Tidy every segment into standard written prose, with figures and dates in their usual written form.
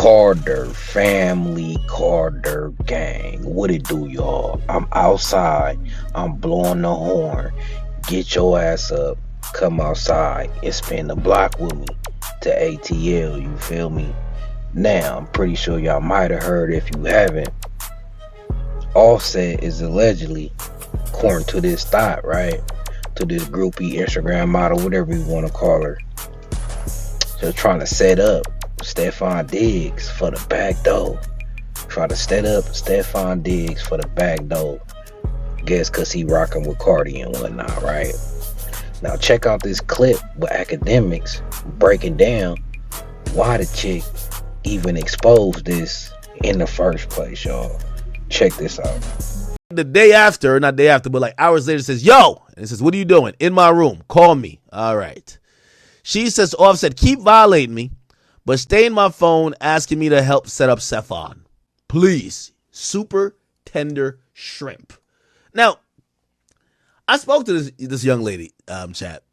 Carter family, Carter gang. What it do, y'all? I'm outside. I'm blowing the horn. Get your ass up. Come outside and spin the block with me to ATL. You feel me? Now, I'm pretty sure y'all might have heard. If you haven't, Offset is allegedly, according to this thought, right? To this groupie Instagram model, whatever you want to call her, just trying to set up Stefon Diggs for the backdoor. Try to set up Stefon Diggs for the backdoor. Guess cause he rocking with Cardi and whatnot, right? Now check out this clip with academics breaking down why the chick even exposed this in the first place, y'all. Check this out. The day after, not day after, but like hours later, says, yo, and it says, what are you doing? In my room. Call me. All right. She says, Offset, keep violating me, but stay in my phone asking me to help set up Stefon. Please. Super tender shrimp. Now, I spoke to this young lady, chat,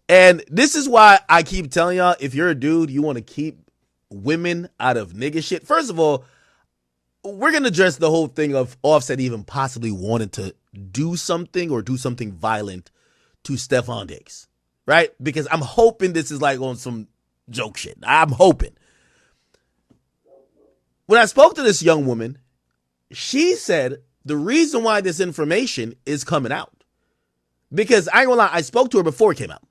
and this is why I keep telling y'all, if you're a dude, you want to keep women out of nigga shit. First of all, we're going to address the whole thing of Offset even possibly wanting to do something or do something violent to Stefon Diggs, right? Because I'm hoping this is like on some joke shit. I'm hoping. When I spoke to this young woman, she said the reason why this information is coming out, because I ain't gonna lie, I spoke to her before it came out,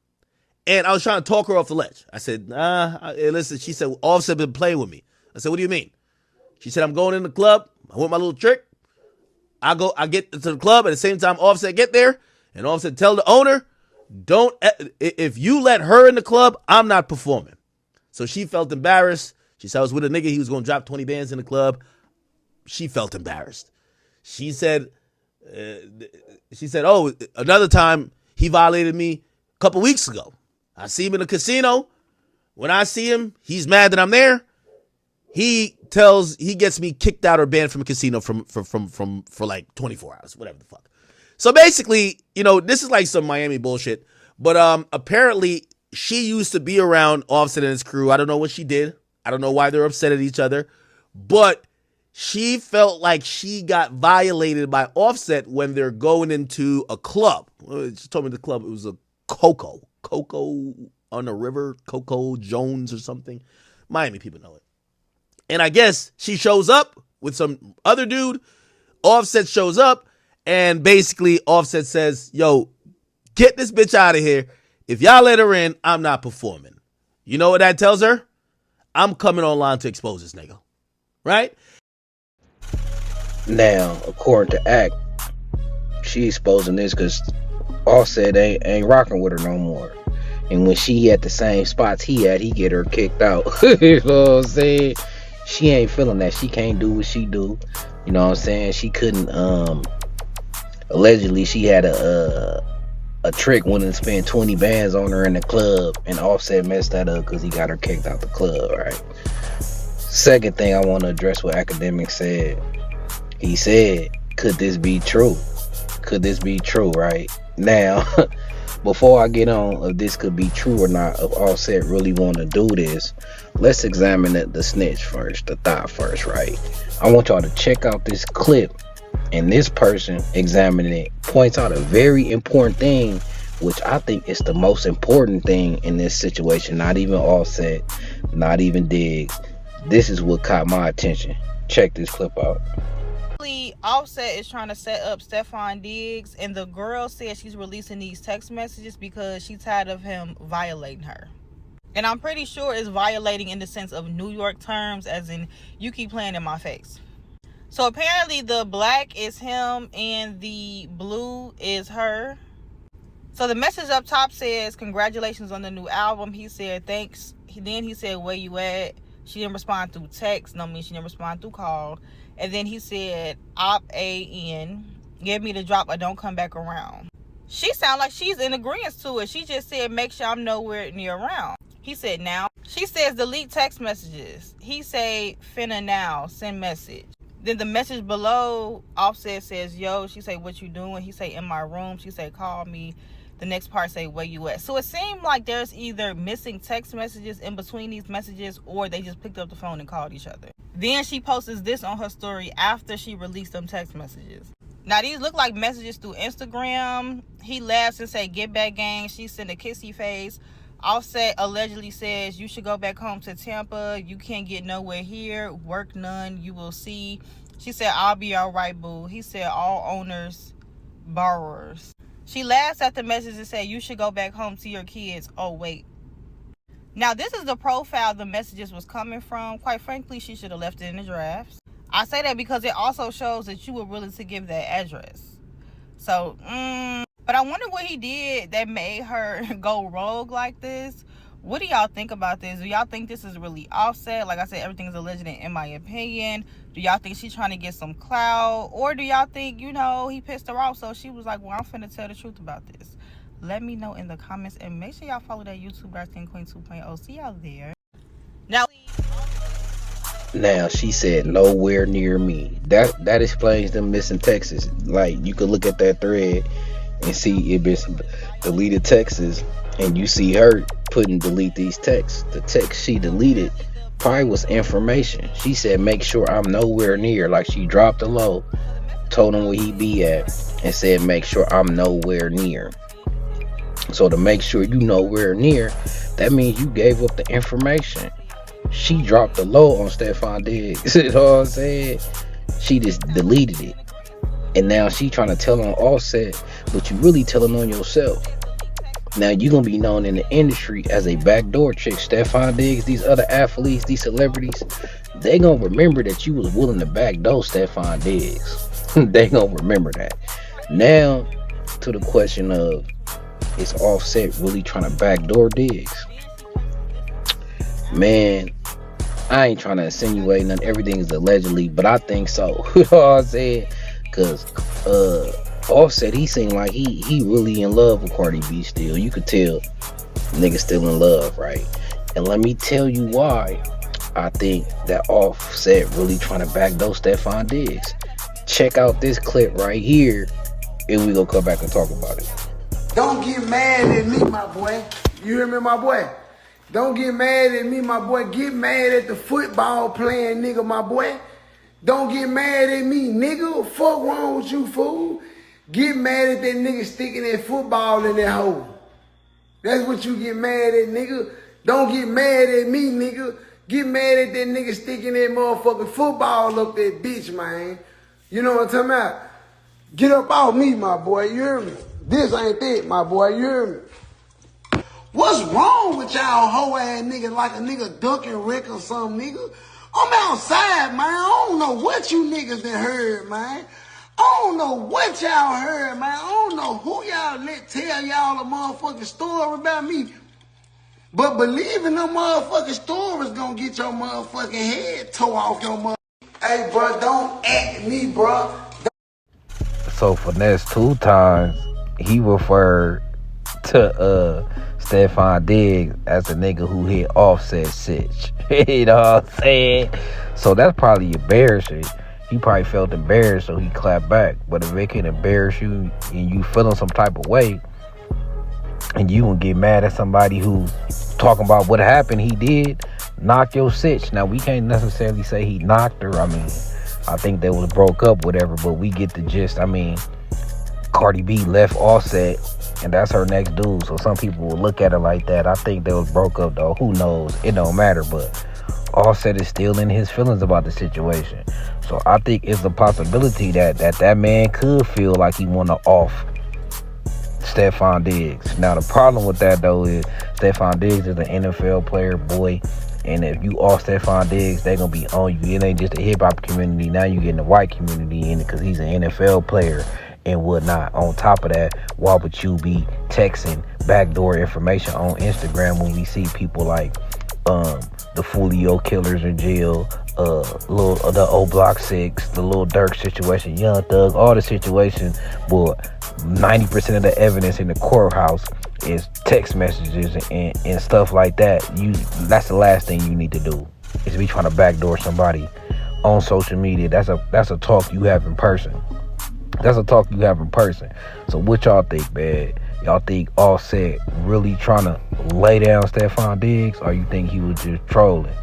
and I was trying to talk her off the ledge. I said, listen, she said, Offset been playing with me. I said, what do you mean? She said, I'm going in the club. I want my little trick. I get to the club at the same time Offset get there, and Offset tell the owner, if you let her in the club, I'm not performing. So she felt embarrassed. She said I was with a nigga, he was going to drop 20 bands in the club. She felt embarrassed. She said, oh, another time he violated me a couple weeks ago. I see him in the casino. When I see him, he's mad that I'm there. He gets me kicked out or banned from a casino for like 24 hours, whatever the fuck. So basically, this is like some Miami bullshit. But apparently she used to be around Offset and his crew. I don't know what she did. I don't know why they're upset at each other. But she felt like she got violated by Offset when they're going into a club. She told me the club, it was a Coco on the river, Coco Jones or something. Miami people know it. And I guess she shows up with some other dude. Offset shows up, and basically Offset says, yo, get this bitch out of here. If y'all let her in, I'm not performing. You know what that tells her? I'm coming online to expose this nigga. Right? Now, according to Act, she exposing this because Offset ain't rocking with her no more. And when she at the same spots he at, he get her kicked out. You know what I'm saying? She ain't feeling that. She can't do what she do. You know what I'm saying? She couldn't, allegedly she had a trick wanting to spend 20 bands on her in the club, and Offset messed that up because he got her kicked out the club, right? Second thing I want to address what Academic said. He said, could this be true? Could this be true, right? Now, before I get on if this could be true or not, if Offset really want to do this, let's examine the snitch first, the thought first, right? I want y'all to check out this clip, and this person examining it points out a very important thing, which I think is the most important thing in this situation. Not even Offset, not even Diggs. This is what caught my attention. Check this clip out. Offset is trying to set up Stefon Diggs, and the girl said she's releasing these text messages because she's tired of him violating her. And I'm pretty sure it's violating in the sense of New York terms, as in you keep playing in my face. So apparently the black is him and the blue is her. So the message up top says, congratulations on the new album. He said, thanks. Then he said, where you at? She didn't respond through text. No, she didn't respond through call. And then he said, op-a-n, get me the drop or don't come back around. She sound like she's in agreement to it. She just said, make sure I'm nowhere near around. He said, now. She says, delete text messages. He say, finna now, send message. Then the message below, Offset says, yo. She say, what you doing? He say, in my room. She say, call me. The next part say, where you at? So it seemed like there's either missing text messages in between these messages, or they just picked up the phone and called each other. Then she posts this on her story after she released them text messages. Now these look like messages through Instagram. He laughs and say, get back gang. She sent a kissy face. Offset allegedly says, you should go back home to Tampa. You can't get nowhere here. Work none. You will see. She said, I'll be all right, boo. He said, all owners, borrowers. She laughs at the message and said, you should go back home to your kids. Oh, wait. Now, this is the profile the messages was coming from. Quite frankly, she should have left it in the drafts. I say that because it also shows that you were willing to give that address. So, but I wonder what he did that made her go rogue like this. What do y'all think about this? Do y'all think this is really Offset? Like I said, everything is alleged in my opinion. Do y'all think she's trying to get some clout? Or do y'all think, you know, he pissed her off, so she was like, well, I'm finna tell the truth about this? Let me know in the comments. And make sure y'all follow that YouTube Dark Skin Queen 2.0. See y'all there. Now she said nowhere near me. That explains them missing texts. Like, you could look at that thread and see it been some deleted texts, and you see her putting delete these texts. The text she deleted probably was information. She said make sure I'm nowhere near. Like, she dropped a low, told him where he be at, and said make sure I'm nowhere near. So to make sure you nowhere near, that means you gave up the information. She dropped the low on Stefon Diggs. You know what I'm saying? She just deleted it. And now she trying to tell on Offset, but you really telling on yourself. Now you gonna be known in the industry as a backdoor chick. Stefon Diggs, these other athletes, these celebrities, they gonna remember that you was willing to backdoor Stefon Diggs. They gonna remember that. Now to the question of, is Offset really trying to backdoor Diggs? Man, I ain't trying to insinuate nothing. Everything is allegedly, but I think so. You know what I'm saying? Because Offset, he seemed like he really in love with Cardi B still. You could tell niggas still in love, right? And let me tell you why I think that Offset really trying to backdoor Stefon Diggs. Check out this clip right here, and we gonna come back and talk about it. Don't get mad at me, my boy. You hear me, my boy? Don't get mad at me, my boy. Get mad at the football playing nigga, my boy. Don't get mad at me, nigga. What the fuck wrong with you, fool? Get mad at that nigga sticking that football in that hole. That's what you get mad at, nigga. Don't get mad at me, nigga. Get mad at that nigga sticking that motherfucking football up that bitch, man. You know what I'm talking about? Get up off me, my boy. You hear me? This ain't it, my boy. You hear me? What's wrong with y'all hoe-ass niggas like a nigga ducking Rick or something, nigga? I'm outside, man. I don't know what you niggas done heard, man. I don't know what y'all heard, man. I don't know who y'all let tell y'all a motherfucking story about me. But believing them motherfucking stories gonna get your motherfucking head tore off your mother. Hey, bro, don't at me, bro. So finesse 2 times, he referred to Stefon Diggs as a nigga who hit Offset sitch. You know what I'm saying? So that's probably embarrassing. He probably felt embarrassed, so he clapped back. But if it can embarrass you and you feeling some type of way, and you gonna get mad at somebody who's talking about what happened, he did knock your sitch. Now, we can't necessarily say he knocked her. I mean, I think they was broke up, whatever, but we get the gist. I mean, Cardi B left Offset, and that's her next dude. So some people will look at it like that. I think they was broke up, though. Who knows? It don't matter, but Offset is still in his feelings about the situation. So I think it's a possibility that man could feel like he want to off Stefon Diggs. Now, the problem with that, though, is Stefon Diggs is an NFL player, boy. And if you off Stefon Diggs, they going to be on you. It ain't just the hip-hop community. Now you getting the white community in it because he's an NFL player and whatnot. On top of that, why would you be texting backdoor information on Instagram when we see people like the Fulio killers in jail, the O Block 6, the Lil Durk situation, Young Thug, all the situations, boy, 90% of the evidence in the courthouse is text messages and stuff like that. That's the last thing you need to do, is be trying to backdoor somebody on social media. That's a talk you have in person. That's a talk you have in person. So what y'all think, man? Y'all think Offset really trying to lay down Stefon Diggs, or you think he was just trolling?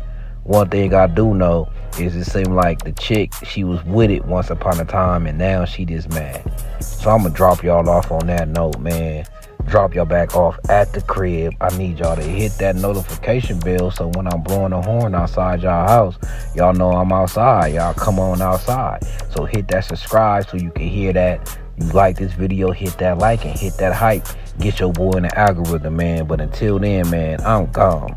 One thing I do know is it seemed like the chick, she was with it once upon a time, and now she just mad. So I'm gonna drop y'all off on that note, man. Drop y'all back off at the crib. I need y'all to hit that notification bell so when I'm blowing the horn outside y'all house, y'all know I'm outside. Y'all come on outside. So hit that subscribe so you can hear that. You like this video, hit that like and hit that hype. Get your boy in the algorithm, man. But until then, man, I'm gone.